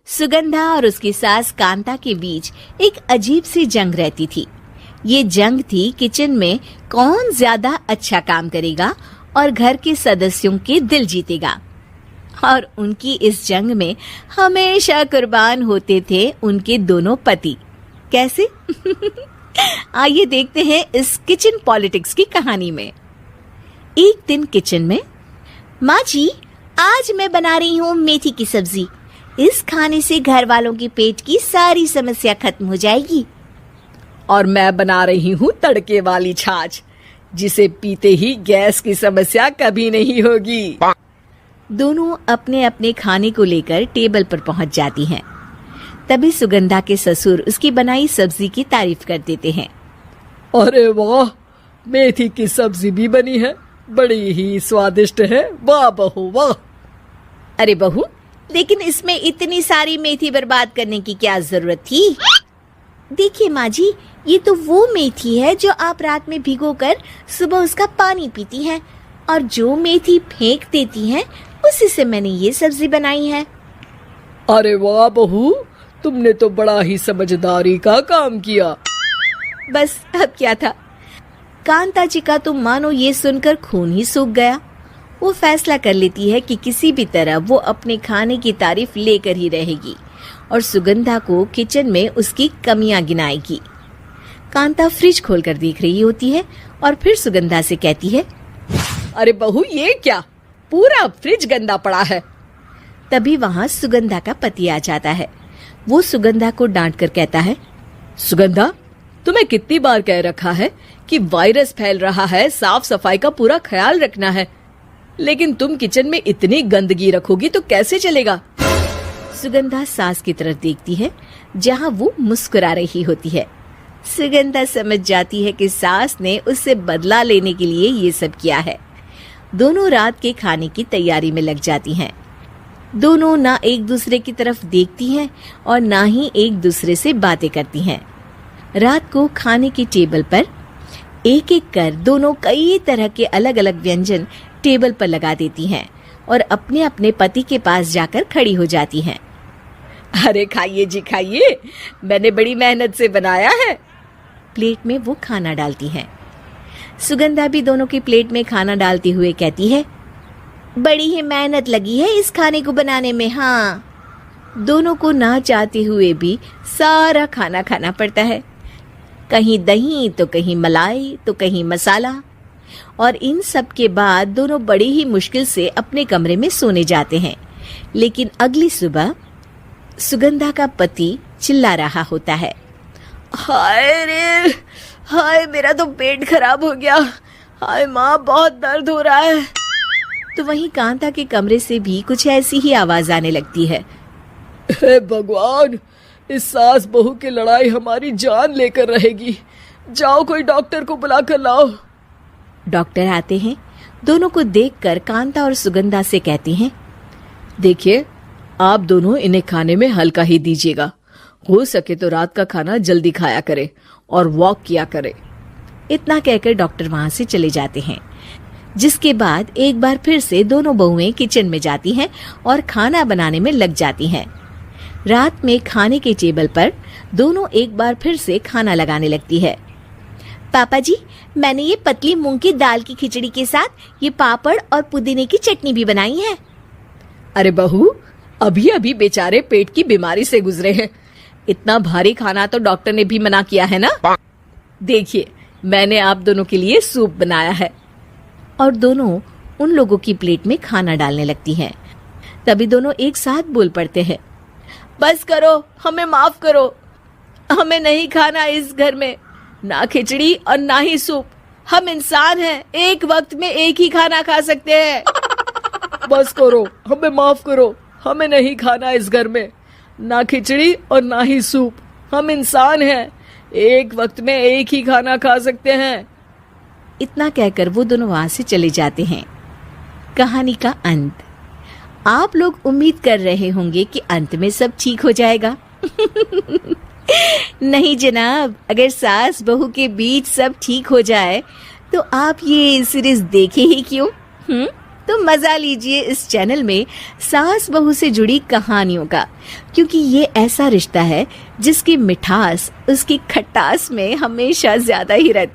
सुगंधा और उसकी सास कांता के बीच एक अजीब सी जंग रहती थी। ये जंग थी किचन में कौन ज्यादा अच्छा काम करेगा और घर के सदस्यों के दिल जीतेगा। और उनकी इस जंग में हमेशा कुर्बान होते थे उनके दोनों पति। कैसे? आइए देखते हैं इस किचन पॉलिटिक्स की कहानी में। एक दिन किचन में, माँ जी, आज मैं बना रही हूँ मेथी की सब्जी। इस खाने से घर वालों के पेट की सारी समस्या खत्म हो जाएगी। और मैं बना रही हूँ तड़के वाली छाछ, जिसे पीते ही गैस की समस्या कभी नहीं होगी। दोनों अपने अपने खाने को लेकर टेबल पर पहुंच जाती हैं। तभी सुगंधा के ससुर उसकी बनाई सब्जी की तारीफ कर देते हैं। अरे वाह, मेथी की सब्जी भी बनी है, बड़ी ही स्वादिष्ट है। वाह बहू वाह। अरे बहू, लेकिन इसमें इतनी सारी मेथी बर्बाद करने की क्या जरूरत थी? देखिए माँ जी, ये तो वो मेथी है जो आप रात में भिगोकर सुबह उसका पानी पीती हैं, और जो मेथी फेंक देती हैं उसी से मैंने ये सब्जी बनाई है। अरे वाह बहू, तुमने तो बड़ा ही समझदारी का काम किया। बस अब क्या था, कांता जी का तो मानो ये सुनकर खून ही सूख गया। वो फैसला कर लेती है कि किसी भी तरह वो अपने खाने की तारीफ लेकर ही रहेगी और सुगंधा को किचन में उसकी कमियां गिनाएगी। कांता फ्रिज खोलकर देख रही होती है और फिर सुगंधा से कहती है, अरे बहू, ये क्या, पूरा फ्रिज गंदा पड़ा है। तभी वहाँ सुगंधा का पति आ जाता है। वो सुगंधा को डांट कर कहता है, सुगंधा, तुम्हें कितनी बार कह रखा है कि वायरस फैल रहा है, साफ सफाई का पूरा ख्याल रखना है, लेकिन तुम किचन में इतनी गंदगी रखोगी तो कैसे चलेगा। सुगंधा सास की तरफ देखती है जहाँ वो मुस्कुरा रही होती है। सुगंधा समझ जाती है कि सास ने उससे बदला लेने के लिए ये सब किया है। दोनों रात के खाने की तैयारी में लग जाती हैं। दोनों ना एक दूसरे की तरफ देखती हैं और ना ही एक दूसरे से बातें करती हैं। रात को खाने की टेबल पर एक एक कर दोनों कई तरह के अलग अलग व्यंजन टेबल पर लगा देती हैं और अपने अपने पति के पास जाकर खड़ी हो जाती हैं। अरे खाइए जी खाइए, मैंने बड़ी मेहनत से बनाया है। प्लेट में वो खाना डालती हैं। सुगंधा भी दोनों की प्लेट में खाना डालते हुए कहती है, बड़ी ही मेहनत लगी है इस खाने को बनाने में। हाँ, दोनों को ना चाहते हुए भी सारा खाना खाना पड़ता है। कहीं दही तो कहीं मलाई तो कहीं मसाला। और इन सब के बाद दोनों बड़ी ही मुश्किल से अपने कमरे में सोने जाते हैं। लेकिन अगली सुबह सुगंधा का पति चिल्ला रहा होता है, हाय रे, हाय मेरा तो पेट खराब हो गया, हाय माँ बहुत दर्द हो रहा है। तो वहीं कांता के कमरे से भी कुछ ऐसी ही आवाज आने लगती है। हे भगवान, इस सास बहू की लड़ाई हमारी जान लेकर रहेगी। जाओ कोई डॉक्टर को बुला कर लाओ। डॉक्टर आते हैं। दोनों को देखकर कांता और सुगंधा से कहते हैं, देखिए, आप दोनों इन्हें खाने में हल्का ही दीजिएगा। हो सके तो रात का खाना जल्दी खाया करे और वॉक किया करे। इतना कहकर डॉक्टर वहां से चले जाते हैं। जिसके बाद एक बार फिर से दोनों बहुएं किचन में जाती हैं और खाना बनाने में लग जाती हैं। रात में खाने के टेबल पर दोनों एक बार फिर से खाना लगाने लगती है। पापा जी, मैंने ये पतली मूंग की दाल की खिचड़ी के साथ ये पापड़ और पुदीने की चटनी भी बनाई है। अरे बहू, अभी अभी बेचारे पेट की बीमारी से गुजरे हैं, इतना भारी खाना तो डॉक्टर ने भी मना किया है ना। देखिए, मैंने आप दोनों के लिए सूप बनाया है। और दोनों उन लोगों की प्लेट में खाना डालने लगती हैं। तभी दोनों एक साथ बोल पड़ते हैं, बस करो, हमें माफ करो, हमें नहीं खाना इस घर में, ना खिचड़ी और ना ही सूप। हम इंसान हैं, एक वक्त में एक ही खाना खा सकते हैं। बस करो, हमें माफ करो, हमें नहीं खाना इस घर में, ना खिचड़ी और ना ही सूप। हम इंसान हैं, एक वक्त में एक ही खाना खा सकते हैं। इतना कहकर वो दोनों वहां से चले जाते हैं। कहानी का अंत। आप लोग उम्मीद कर रहे होंगे कि अंत में सब ठीक हो जाएगा। नहीं जनाब, अगर सास बहू के बीच सब ठीक हो जाए तो आप ये सीरीज देखे ही क्यों? तो मजा लीजिए इस चैनल में सास बहू से जुड़ी कहानियों का, क्योंकि ये ऐसा रिश्ता है जिसकी मिठास उसकी खटास में हमेशा ज्यादा ही रहती है।